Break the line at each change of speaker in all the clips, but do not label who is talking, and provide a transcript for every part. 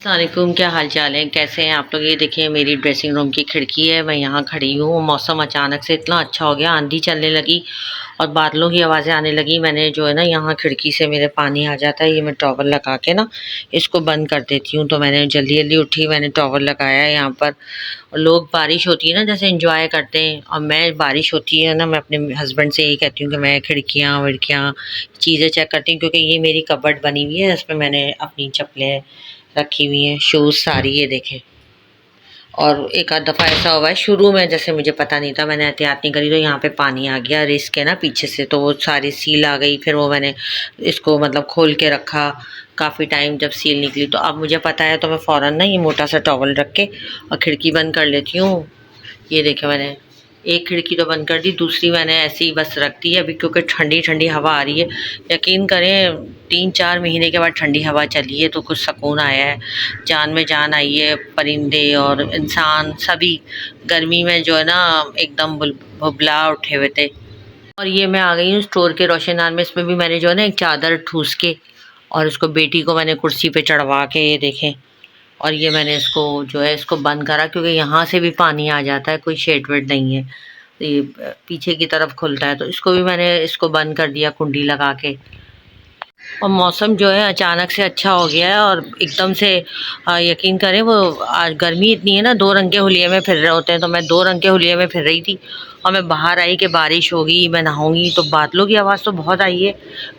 अस्सलामुअलैकुम, क्या हाल चाल है, कैसे हैं आप लोग। ये देखिए मेरी ड्रेसिंग रूम की खिड़की है, मैं यहाँ खड़ी हूँ। मौसम अचानक से इतना अच्छा हो गया, आंधी चलने लगी और बादलों की आवाज़ें आने लगी। मैंने जो है ना यहाँ खिड़की से मेरे पानी आ जाता है, ये मैं टॉवल लगा के ना इसको बंद कर देती हूँ। तो मैंने जल्दी जल्दी उठी, मैंने टॉवल लगाया है यहाँ पर। लोग बारिश होती है ना जैसे इंजॉय करते हैं, और मैं बारिश होती है ना, मैं अपने हस्बैंड से यही कहती हूँ कि मैं खिड़कियाँ विड़कियाँ चीज़ें चेक करती हूँ, क्योंकि ये मेरी कबर्ड बनी हुई है, इसमें मैंने अपनी चप्पलें रखी हुई हैं, शूज़ सारी, ये देखें। और एक आध दफ़ा ऐसा हुआ है शुरू में, जैसे मुझे पता नहीं था, मैंने एहतियात नहीं करी तो यहाँ पे पानी आ गया रिस्क है ना पीछे से, तो वो सारी सील आ गई। फिर वो मैंने इसको मतलब खोल के रखा काफ़ी टाइम, जब सील निकली तो अब मुझे पता है, तो मैं फ़ौरन ना ये मोटा सा टॉवल रख के और खिड़की बंद कर लेती हूँ। ये देखे मैंने एक खिड़की तो बंद कर दी, दूसरी मैंने ऐसे ही बस रख दी है अभी, क्योंकि ठंडी ठंडी हवा आ रही है। यकीन करें 3-4 महीने के बाद ठंडी हवा चली है तो कुछ सुकून आया है, जान में जान आई है। परिंदे और इंसान सभी गर्मी में जो है ना एकदम बुबला उठे हुए थे। और ये मैं आ गई हूँ स्टोर के रोशनदान में, इसमें भी मैंने जो है ना एक चादर ठूस के और उसको बेटी को मैंने कुर्सी पे चढ़वा के, ये देखें। और ये मैंने इसको जो है इसको बंद करा, क्योंकि यहाँ से भी पानी आ जाता है, कोई शेड वेड नहीं है, तो ये पीछे की तरफ खुलता है, तो इसको भी मैंने इसको बंद कर दिया कुंडी लगा के। और मौसम जो है अचानक से अच्छा हो गया है, और एकदम से यकीन करें वो आज गर्मी इतनी है ना, 2 रंग के हुलिये में फिर रहे होते हैं, तो मैं 2 रंग के हुलिये में फिर रही थी। और मैं बाहर आई कि बारिश होगी, मैं नहाऊंगी, तो बादलों की आवाज़ तो बहुत आई है,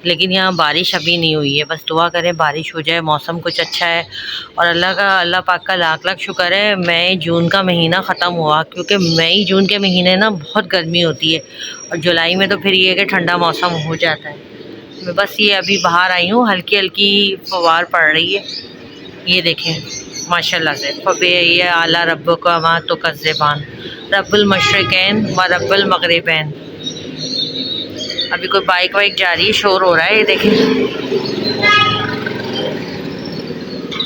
लेकिन यहाँ बारिश अभी नहीं हुई है। बस दुआ करें बारिश हो जाए, मौसम कुछ अच्छा है। और अल्लाह पाक का लाख लाख शुक्र है, मई जून का महीना ख़त्म हुआ, क्योंकि मई जून के महीने ना बहुत गर्मी होती है, और जुलाई में तो फिर ये है कि ठंडा मौसम हो जाता है। मैं बस ये अभी बाहर आई हूँ, हल्की हल्की फवार पड़ रही है, ये देखें माशाल्लाह से। फबे ये आला रब्बो का वहाँ तो कज़्ज़बान रब्बुल मशरिकैन व रब्बुल मगरिबैन। अभी कोई बाइक वाइक जा रही है, शोर हो रहा है, ये देखें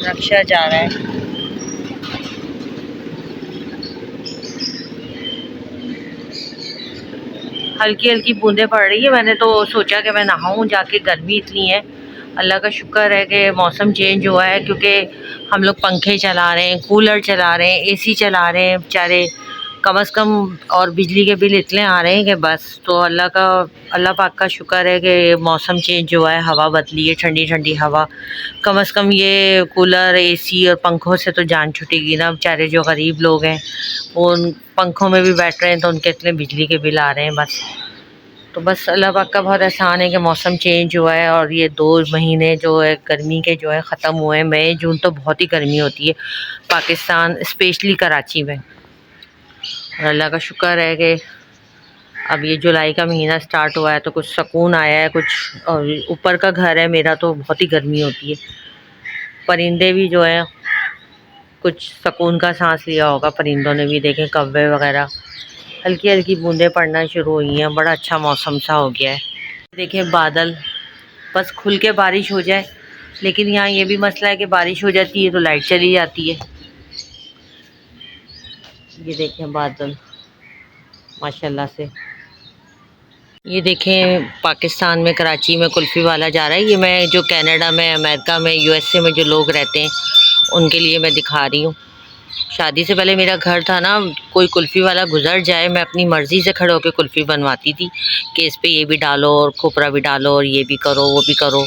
रक्षा जा रहा है। हल्की हल्की बूंदें पड़ रही है। मैंने तो सोचा कि मैं नहाऊं जाके, गर्मी इतनी है। अल्लाह का शुक्र है कि मौसम चेंज हुआ है, क्योंकि हम लोग पंखे चला रहे हैं, कूलर चला रहे हैं, एसी चला रहे हैं बेचारे, कम से कम, और बिजली के बिल इतने आ रहे हैं कि बस। तो अल्लाह पाक का शुक्र है कि मौसम चेंज हुआ है, हवा बदली है, ठंडी ठंडी हवा। कम से कम ये कूलर एसी और पंखों से तो जान छुटेगी ना, बेचारे जो गरीब लोग हैं वो उन पंखों में भी बैठ रहे हैं, तो उनके इतने बिजली के बिल आ रहे हैं बस। तो बस अल्लाह पाक का बहुत एहसान है कि मौसम चेंज हुआ है, और ये 2 महीने जो है गर्मी के जो है ख़त्म हुए हैं। मई जून तो बहुत ही गर्मी होती है पाकिस्तान, स्पेशली कराची में। और अल्लाह का शुक्र है कि अब ये जुलाई का महीना स्टार्ट हुआ है तो कुछ सुकून आया है कुछ। और ऊपर का घर है मेरा, तो बहुत ही गर्मी होती है। परिंदे भी जो है कुछ सुकून का सांस लिया होगा, परिंदों ने भी, देखें कौवे वगैरह। हल्की हल्की बूंदें पड़ना शुरू हुई हैं, बड़ा अच्छा मौसम सा हो गया है। देखिए बादल, बस खुल के बारिश हो जाए। लेकिन यहाँ ये भी मसला है कि बारिश हो जाती है तो लाइट चली जाती है। ये देखें बादल माशाल्लाह से। ये देखें पाकिस्तान में कराची में कुल्फ़ी वाला जा रहा है। ये मैं जो कनाडा में, अमेरिका में, यूएसए में जो लोग रहते हैं उनके लिए मैं दिखा रही हूँ। शादी से पहले मेरा घर था ना, कोई कुल्फ़ी वाला गुजर जाए, मैं अपनी मर्ज़ी से खड़े होकर कुल्फ़ी बनवाती थी कि इस पे ये भी डालो और खोपरा भी डालो और ये भी करो वो भी करो।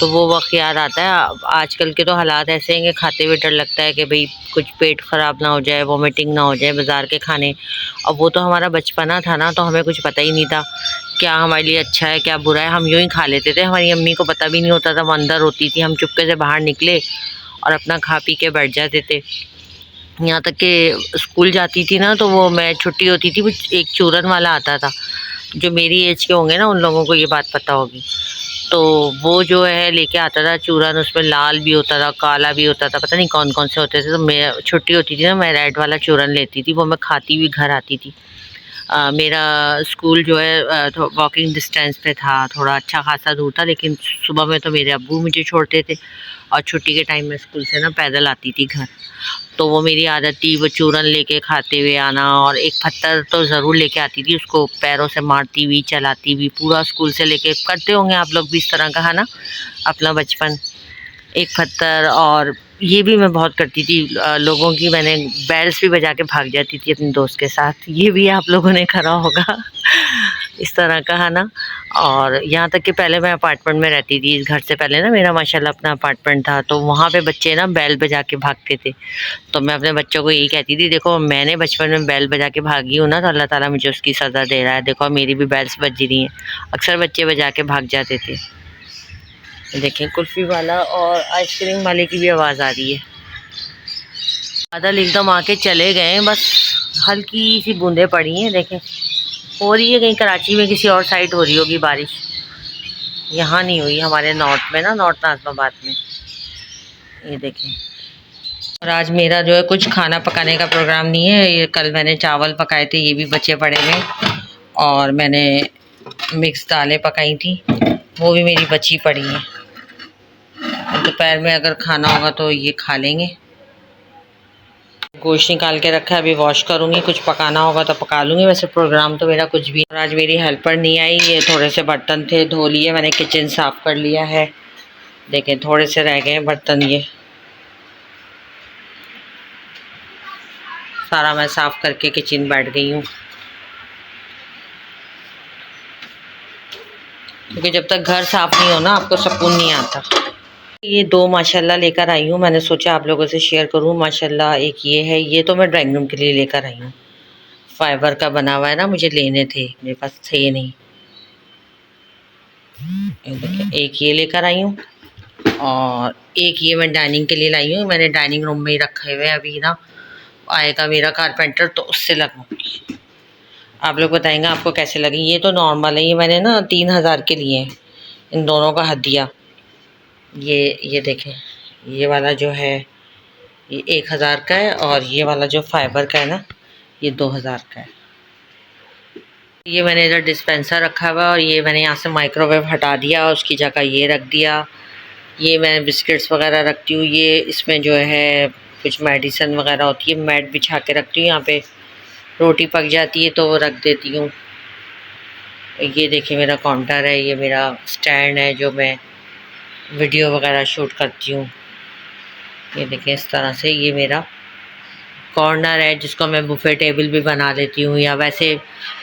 तो वो वक्त याद आता है। आजकल के तो हालात ऐसे हैं कि खाते हुए डर लगता है कि भाई कुछ पेट ख़राब ना हो जाए, वॉमिटिंग ना हो जाए बाज़ार के खाने। और वो तो हमारा बचपना था ना, तो हमें कुछ पता ही नहीं था क्या हमारे लिए अच्छा है क्या बुरा है, हम यूँ ही खा लेते थे। हमारी अम्मी को पता भी नहीं होता था, वो अंदर होती थी, हम चुपके से बाहर निकले और अपना खा पी के बैठ जाते थे। यहाँ तक कि स्कूल जाती थी ना, तो वो मैं छुट्टी होती थी, वो एक चूरन वाला आता था, जो मेरी एज के होंगे ना उन लोगों को ये बात पता होगी। तो वो जो है लेके आता था चूरन, उसमें लाल भी होता था, काला भी होता था, पता नहीं कौन कौन से होते थे। तो मैं छुट्टी होती थी ना, मैं रेड वाला चूरन लेती थी, वो मैं खाती हुई घर आती थी। मेरा स्कूल जो है वॉकिंग डिस्टेंस पे था, थोड़ा अच्छा खासा दूर था, लेकिन सुबह में तो मेरे अब्बू मुझे छोड़ते थे, और छुट्टी के टाइम में स्कूल से ना पैदल आती थी घर। तो वो मेरी आदत थी वो चूरन लेके खाते हुए आना, और एक पत्थर तो ज़रूर लेके आती थी, उसको पैरों से मारती हुई चलाती हुई पूरा स्कूल से लेके। करते होंगे आप लोग भी इस तरह का, है ना, अपना बचपन। एक पत्थर। और ये भी मैं बहुत करती थी लोगों की, मैंने बेल्स भी बजा के भाग जाती थी अपने दोस्त के साथ। ये भी आप लोगों ने करा होगा इस तरह का, है ना। और यहाँ तक कि पहले मैं अपार्टमेंट में रहती थी, इस घर से पहले ना मेरा माशाल्लाह अपना अपार्टमेंट था, तो वहाँ पे बच्चे ना बैल बजा के भागते थे। तो मैं अपने बच्चों को यही कहती थी, देखो मैंने बचपन में बैल बजा के भागी हूँ ना, तो अल्लाह ताला मुझे उसकी सज़ा दे रहा है। देखो मेरी भी बेल्स बज रही हैं। अक्सर बच्चे बजा के भाग जाते थे। देखें कुल्फ़ी वाला और आइसक्रीम वाले की भी आवाज़ आ रही है। बादल एकदम आके चले गए, बस हल्की सी बूंदें पड़ी हैं। देखें हो रही है कहीं कराची में, किसी और साइड हो रही होगी बारिश, यहाँ नहीं हुई हमारे नॉर्थ में ना, नॉर्थ नाज़िमाबाद में। ये देखें। और आज मेरा जो है कुछ खाना पकाने का प्रोग्राम नहीं है। ये कल मैंने चावल पकाए थे, ये भी बचे पड़े हैं। और मैंने मिक्स दालें पकाई थी, वो भी मेरी बची पड़ी हैं। दोपहर में अगर खाना होगा तो ये खा लेंगे। गोश्त निकाल के रखा है, अभी वॉश करूँगी, कुछ पकाना होगा तो पका लूँगी। वैसे प्रोग्राम तो मेरा कुछ भी। और आज मेरी हेल्पर नहीं आई, ये थोड़े से बर्तन थे धो लिए मैंने, किचन साफ़ कर लिया है। देखें थोड़े से रह गए बर्तन, ये सारा मैं साफ़ करके किचन बैठ गई हूँ, क्योंकि जब तक घर साफ़ नहीं हो ना आपको सुकून नहीं आता। ये दो माशाल्लाह लेकर आई हूँ, मैंने सोचा आप लोगों से शेयर करूँ। माशाल्लाह एक ये है, ये तो मैं ड्राइंग रूम के लिए लेकर आई हूँ। फाइबर का बना हुआ है ना, मुझे लेने थे, मेरे पास थे नहीं। ये देखिए एक ये लेकर आई हूँ, और एक ये मैं डाइनिंग के लिए लाई हूँ। मैंने डाइनिंग रूम में ही रखे हुए, अभी ना आएगा मेरा कारपेंटर तो उससे लगवाऊंगी। आप लोग बताएंगे आपको कैसे लगी। ये तो नॉर्मल है, ये मैंने ना 3000 के लिए हैं, इन दोनों का हदिया। ये देखें, ये वाला जो है ये 1000 का है, और ये वाला जो फाइबर का है ना ये 2000 का है। ये मैंने इधर डिस्पेंसर रखा हुआ, और ये मैंने यहाँ से माइक्रोवेव हटा दिया और उसकी जगह ये रख दिया। ये मैं बिस्किट्स वगैरह रखती हूँ, ये इसमें जो है कुछ मेडिसिन वगैरह होती है, मैट बिछा के रखती हूँ। यहाँ पे रोटी पक जाती है तो वो रख देती हूँ। ये देखिए मेरा काउंटर है, ये मेरा स्टैंड है जो मैं वीडियो वगैरह शूट करती हूँ। ये देखिए इस तरह से ये मेरा कॉर्नर है, जिसको मैं बुफे टेबल भी बना देती हूँ। या वैसे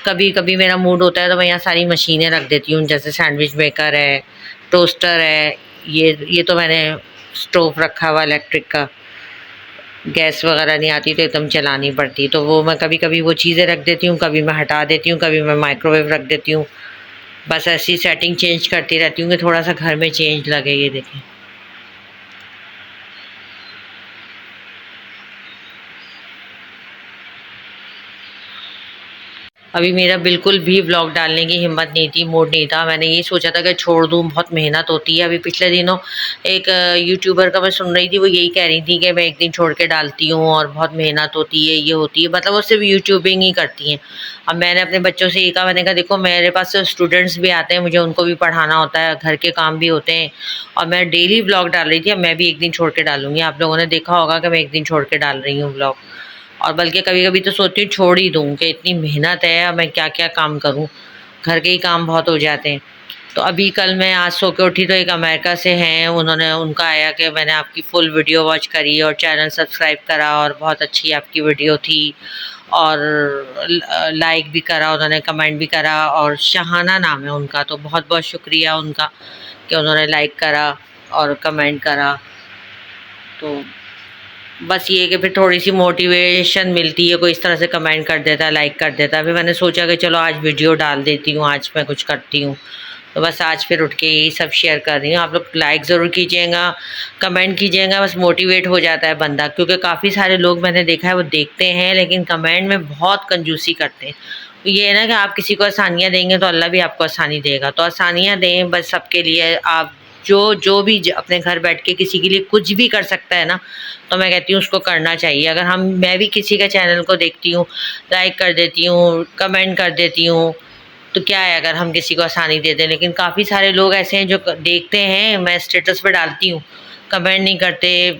कभी कभी मेरा मूड होता है तो मैं यहाँ सारी मशीनें रख देती हूँ, जैसे सैंडविच मेकर है, टोस्टर है। ये तो मैंने स्टोव रखा हुआ इलेक्ट्रिक का, गैस वगैरह नहीं आती तो एकदम चलानी पड़ती, तो वो मैं कभी कभी वो चीज़ें रख देती हूँ, कभी मैं हटा देती हूँ, कभी मैं माइक्रोवेव रख देती हूँ। बस ऐसी सेटिंग चेंज करती रहती हूँ कि थोड़ा सा घर में चेंज लगे। ये देखें अभी मेरा बिल्कुल भी व्लॉग डालने की हिम्मत नहीं थी, मूड नहीं था। मैंने ये सोचा था कि छोड़ दूँ, बहुत मेहनत होती है। अभी पिछले दिनों एक यूट्यूबर का मैं सुन रही थी, वो यही कह रही थी कि मैं एक दिन छोड़ के डालती हूँ और बहुत मेहनत होती है, ये होती है, मतलब वो सिर्फ यूट्यूबिंग ही करती हैं। अब मैंने अपने बच्चों से ये कहा, मैंने कहा देखो मेरे पास स्टूडेंट्स भी आते हैं, मुझे उनको भी पढ़ाना होता है, घर के काम भी होते हैं, और मैं डेली व्लॉग डाल रही थी। अब मैं भी एक दिन छोड़ के डालूंगी। आप लोगों ने देखा होगा कि मैं एक दिन छोड़ के डाल रही हूँ व्लॉग। और बल्कि कभी कभी तो सोचती हूँ छोड़ ही दूँ, कि इतनी मेहनत है, अब मैं क्या क्या काम करूँ, घर के ही काम बहुत हो जाते हैं। तो अभी कल मैं आज सो के उठी तो एक अमेरिका से हैं, उन्होंने उनका आया कि मैंने आपकी फुल वीडियो वॉच करी और चैनल सब्सक्राइब करा, और बहुत अच्छी आपकी वीडियो थी, और लाइक भी करा उन्होंने, कमेंट भी करा। और शहाना नाम है उनका, तो बहुत बहुत शुक्रिया उनका कि उन्होंने लाइक करा और कमेंट करा। तो बस ये कि फिर थोड़ी सी मोटिवेशन मिलती है, कोई इस तरह से कमेंट कर देता है, लाइक कर देता है। फिर मैंने सोचा कि चलो आज वीडियो डाल देती हूँ, आज मैं कुछ करती हूँ। तो बस आज फिर उठ के यही सब शेयर कर रही हूँ। आप लोग लाइक ज़रूर कीजिएगा, कमेंट कीजिएगा, बस मोटिवेट हो जाता है बंदा। क्योंकि काफ़ी सारे लोग मैंने देखा है वो देखते हैं लेकिन कमेंट में बहुत कंजूसी करते हैं। तो ये है ना कि आप किसी को आसानियाँ देंगे तो अल्लाह भी आपको आसानी देगा। तो आसानियाँ दें बस सबके लिए। आप जो जो भी अपने घर बैठ के किसी के लिए कुछ भी कर सकता है ना, तो मैं कहती हूँ उसको करना चाहिए। अगर मैं भी किसी का चैनल को देखती हूँ, लाइक कर देती हूँ, कमेंट कर देती हूँ, तो क्या है अगर हम किसी को आसानी दे दें। लेकिन काफ़ी सारे लोग ऐसे हैं जो देखते हैं, मैं स्टेटस पे डालती हूँ, कमेंट नहीं करते।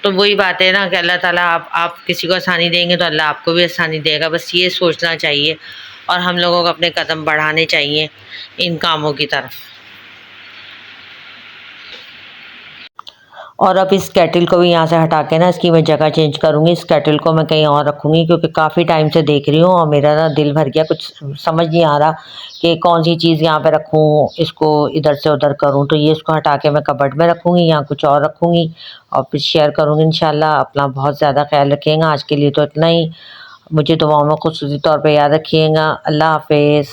तो वही बात है ना कि अल्लाह ताला आप किसी को आसानी देंगे तो अल्लाह आपको भी आसानी देगा। बस ये सोचना चाहिए, और हम लोगों को अपने कदम बढ़ाने चाहिए इन कामों की तरफ। और अब इस केटल को भी यहाँ से हटा के ना इसकी मैं जगह चेंज करूँगी। इस केटल को मैं कहीं और रखूँगी क्योंकि काफ़ी टाइम से देख रही हूँ और मेरा ना दिल भर गया, कुछ समझ नहीं आ रहा कि कौन सी चीज़ यहाँ पे रखूँ, इसको इधर से उधर करूँ। तो ये इसको हटा के मैं कबर्ड में रखूँगी, यहाँ कुछ और रखूँगी और फिर शेयर करूँगी इंशाल्लाह। अपना बहुत ज़्यादा ख्याल रखिएगा। आज के लिए तो इतना ही। मुझे दुआओं में खुसूसी तौर पे याद रखिएगा। अल्लाह हाफ़िज़।